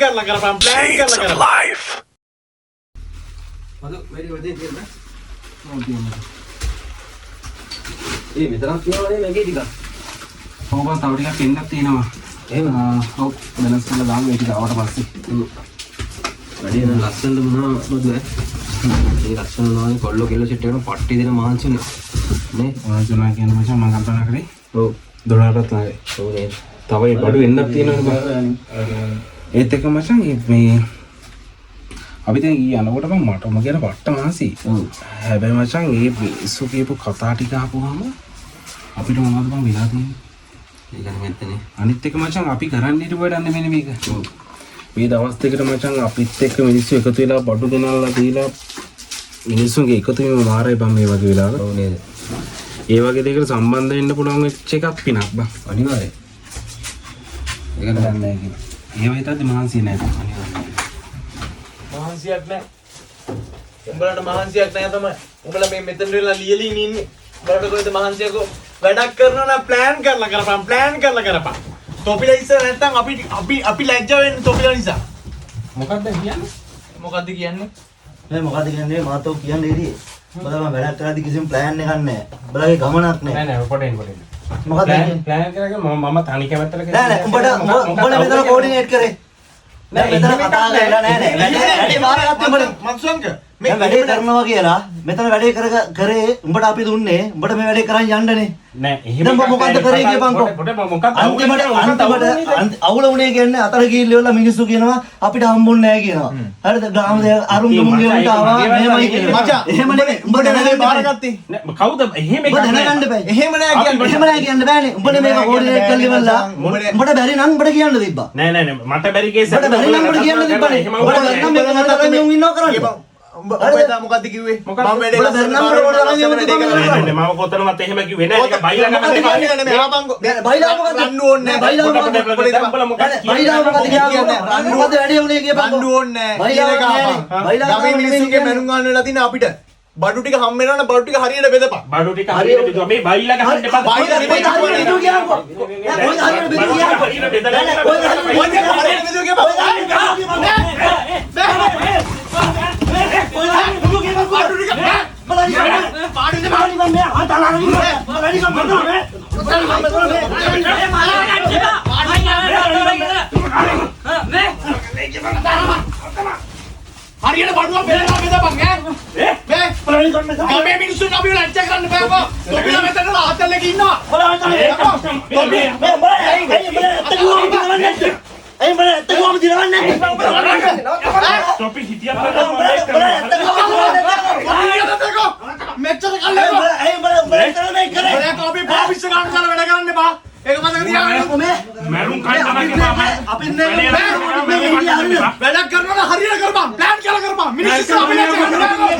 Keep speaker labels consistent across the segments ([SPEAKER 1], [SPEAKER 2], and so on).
[SPEAKER 1] කරලා කරපන් ප්ලෑන් කරලා කරපන්
[SPEAKER 2] මද වැඩි වැඩි තියෙන්න ඕන තියෙනවා ඒ මෙතනක් තියනවානේ මගේ ටිකක්
[SPEAKER 3] ඔව් බං තව ටිකක් එන්නක් තියෙනවා
[SPEAKER 2] එහෙම
[SPEAKER 3] ඔව් බැලන්ස් කරලා දාමු ඒ ටික ආවට පස්සේ
[SPEAKER 2] වැඩි වෙන ලස්සනට මොනවා මද මේ ලස්සන නෝනේ කොල්ලෝ කෙල්ල සෙට් එකන පට්ටි දෙන මහන්සිනේ නේ
[SPEAKER 3] වාජුනා කියන මචං මම කල්පනා කරේ
[SPEAKER 2] ඔව්
[SPEAKER 3] $12ට ළඟයි
[SPEAKER 2] ඔව් නේ
[SPEAKER 3] තව ඒ බඩු එන්නක් තියෙනවනේ බං ඒත් එක මචං මේ අපි දැන් ඊ යනකොට මම මටම කියන වට්ට මාසි හැබැයි මචං මේ පිස්සු කියපු කතා ටික අහපුවාම අපිට මොනවද බං වෙලා තියෙන්නේ
[SPEAKER 2] ඒක නෙමෙන්නේ
[SPEAKER 3] අනිත් එක මචං අපි කරන්න හිටපු වැඩක් නෙමෙයි මේක මේ දවස් දෙකට මචං අපිත් එක්ක මිනිස්සු එකතු වෙලා බඩු ගෙනල්ලා දීලා මිනිස්සුන්ගේ එකතු වීම මාරයි බං මේ වගේ වෙලාවක
[SPEAKER 2] ඔව් නේද
[SPEAKER 3] ඒ වගේ දෙයකට සම්බන්ධ වෙන්න පුළුවන් වෙච්ච එකක් පිනක් බං
[SPEAKER 2] අනිවාර්යයෙන්
[SPEAKER 3] ඒක දන්නේ නැහැ කියන ඒව හිතද්දි මහන්සි නැහැ බං අනිවාර්යයෙන්
[SPEAKER 1] මහන්සියක් නැහැ උඹලට මහන්සියක් නැහැ තමයි උඹලා මේ මෙතන වෙලා ලියලින් ඉන්නේ උඹලට කොහෙද මහන්සියකෝ වැඩක් කරනවා නම් ප්ලෑන් කරලා කරපන් තොපිලා ඉස්සර නැත්තම් අපි ලැජ්ජා වෙන්නේ තොපිලා නිසා
[SPEAKER 3] මොකක්ද කියන්නේ
[SPEAKER 1] මොකද්ද කියන්නේ
[SPEAKER 4] මේ මොකද කියන්නේ මාතෝ කියන්නේ ඉතින් බලන්න වැඩක් කරද්දි කිසිම ප්ලෑන් එකක් නැහැ බලගේ ගමනක් නැහැ
[SPEAKER 3] නෑ පොඩෙන්
[SPEAKER 4] මොකද
[SPEAKER 3] ප්ලෑන් කරගෙන මම තනි කැමැත්තට
[SPEAKER 4] නෑ උඹට මෙතන කෝඩිනේට් කරේ නෑ මෙතන කතා කරලා නෑ වැඩේ මාරගත්තේ උඹට
[SPEAKER 1] මන්සංක
[SPEAKER 4] මේ වැඩේ කරනවා කියලා මෙතන වැඩේ කරේ උඹට අපි දුන්නේ උඹට මේ වැඩේ කරන් යන්නනේ
[SPEAKER 3] නෑ එහෙම
[SPEAKER 4] දැන් මොකද්ද කරේ කියපන්කෝ අන්තිමට අවුල උනේ කියන්නේ අතර ගිහිල්ලා මිනිස්සු කියනවා අපිට හම්බුන්නේ නැහැ කියනවා හරිද ග්‍රාම අරුම් දුමුගේ උන්ට ආවා මෙහෙමයි කියනවා
[SPEAKER 1] මචං
[SPEAKER 4] එහෙම නෙමෙයි
[SPEAKER 1] උඹට වැඩේ බාරගත්තේ
[SPEAKER 3] නෑ කවුද එහෙම
[SPEAKER 4] උඹ දැනගන්න බෑ
[SPEAKER 1] එහෙම නෑ කියන්නේ
[SPEAKER 4] එහෙම නෑ කියන්න බෑනේ උඹනේ මේක කෝඩිනේට් කරලා ඉවරලා උඹට බැරි නම් උඹට කියන්න තිබ්බා
[SPEAKER 3] නෑ මට බැරි කේස්
[SPEAKER 4] උඹට බැරි නම් උඹට කියන්න තිබ්බනේ උඹට බැරි නම් මේක නතර මෙවුන් ඉන්නව කරන්නේ
[SPEAKER 1] උඹ එදා මොකද්ද කිව්වේ මම වැඩේ
[SPEAKER 4] උඹට බැරි නම් උඹට
[SPEAKER 3] මම කොතනවත් එහෙම කිව්වේ නෑ ඒක බයිලා ගන්න
[SPEAKER 1] මේ ආපංගෝ
[SPEAKER 4] බයිලා මොකද
[SPEAKER 1] රණ්ඩු ඕනේ
[SPEAKER 4] බයිලා මොකද බයිලා මොකද කියන්නේ මොකද වැඩේ උනේ කියපන්කෝ
[SPEAKER 1] රණ්ඩු ඕනේ
[SPEAKER 4] බයිලා බයිලා
[SPEAKER 1] ගමේ මිනිස්සුන්ගේ මනුන් ගන්න වෙලා තියෙන අපිට බඩු ටික හම් වෙනවා නම් බඩු ටික හරියට බෙදපන්
[SPEAKER 3] බඩු ටික හරියට බෙදුවා මේ බයිලා ගහන්න එපා
[SPEAKER 1] බයිලා
[SPEAKER 4] හරියට බෙදුව කියන්කෝ කොයි හරියට බෙදුව කියන්කෝ
[SPEAKER 1] හරියට බෙදුව කියපන් හරියට බඩුවක් බෙදපන් ගමේ මිනිස්සුන් අපිව ලැජ්ජා කරන්න බෑකෝ තොපිලා මෙතන රහතල්ලක ඉන්නවා
[SPEAKER 4] ඇයි මම ඇත්තටම දිනවන්නේ
[SPEAKER 3] ටොපි හිටියක්
[SPEAKER 1] මෙච්චර කල්ලේ
[SPEAKER 4] ඇයි මම කරන්නේ මේ කරේ
[SPEAKER 1] ඔය කෝපි පාවිච්චි ගන්න කරලා වැඩ කරන්න එපා ඒක මතක තියාගන්න
[SPEAKER 3] මරුන් කයි තමයි
[SPEAKER 4] අපි නේ
[SPEAKER 1] වැඩක් කරනවා හරියට කරපන් ප්ලෑන් කරලා කරපන් මිනිස්සු අපි ලැජ්ජා කරන්න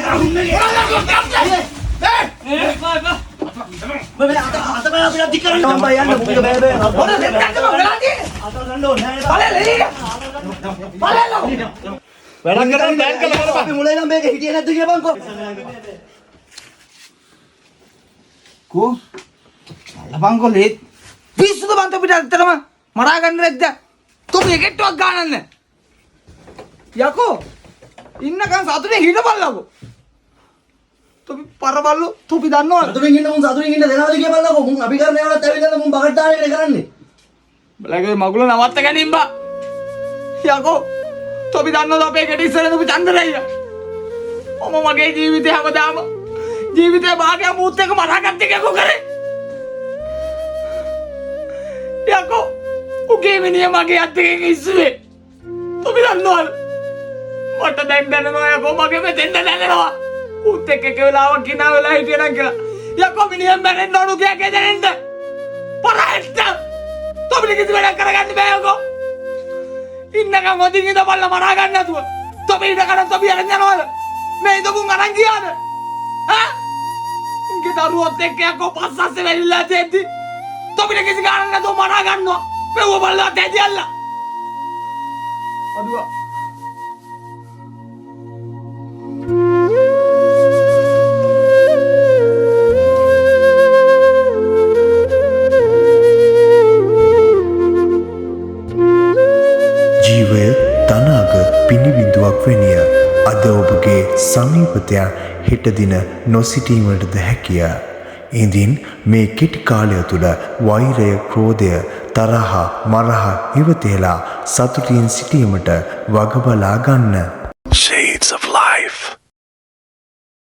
[SPEAKER 4] මම අත බය අපිට දික් කරන්න මම යන්න මුක බෑ බෑ පොඩ දෙන්න වෙලා තියෙන්නේ අත ගන්න ඕනේ බලේ ලෙලි බලේ
[SPEAKER 1] වැඩක් කරලා ප්ලෑන් කරලා කරපන්
[SPEAKER 4] අපි මුලින්ම මේක හිටියේ නැද්ද කියපන්කෝ කෝ ලබන්කෝ ලේ පිස්සුද බන්ත පිට ඇත්තටම මරා ගන්න නැද්ද තොපි එකට්ටුවක් ගන්නන්න යකෝ ඉන්නකන් සතුටේ හිටපල්ලකෝ තොපි පරබල්ලු තොපි දන්නවද සතුටින් ඉන්න මුන් සතුටින් ඉන්න දෙනවද කියපල්ලකෝ මුන් අපි කරන ඒවාත් ඇවිල්ලා මුන් බගට්ටානේ කරන්නේ බලගේ මගුල නවත්ත ගැනීම බා යකෝ තොපි දන්නවද අපේ ගෙට ඉස්සරේ තොපි චන්දරయ్య ඔම මගේ ජීවිතේ හැමදාම ජීවිතේ භාගය මූත් එක මරාගත්ත එකකෝ කරේ යකෝ උගේ මිනිහ මගේ අත් දෙකෙන් ඉස්සුවේ තොපි දන්නවද මට දැන් දැනෙනවා යකෝ මගේ මෙතෙන්ද දැනෙනවා උත් එක්ක එක වෙලාවක් කිනා වෙලා හිටියා නම් කියලා යකෝ මිනිහෙන් බැරෙන්න ඕන කියාගේ දැනෙන්න පරායිට තොපිට කිසි වැඩක් කරගන්න බෑ යකෝ ඉන්නකම් ඔදින් ඉඳපල්ලා මරා ගන්න නැතුව තොපි ඉඳ කරන් තොපි අරන් යනවද මේ ඉඳපුන් අරන් ගියාද හා උන්ගේ දරුවොත් එක්ක යකෝ පස්සස්සේ වෙලිලා තියෙද්දි තොපිට කිසි ගානක් නැතුව මරා ගන්නවා පෙව්ව බලලා තැදියල්ලා අදුවා
[SPEAKER 5] ජීවය තන ළඟ පිණිබිඳුවක් වැනිය. අද ඔබගේ සමීපතයන් හෙට දින නොසිටීමටද හැකිය. ඉදින් මේ කෙටි කාලය තුළ වෛරය, ක්‍රෝධය, තරහ, මරහ ඉවතේලා සතුටින් සිටීමට වග බලා ගන්න.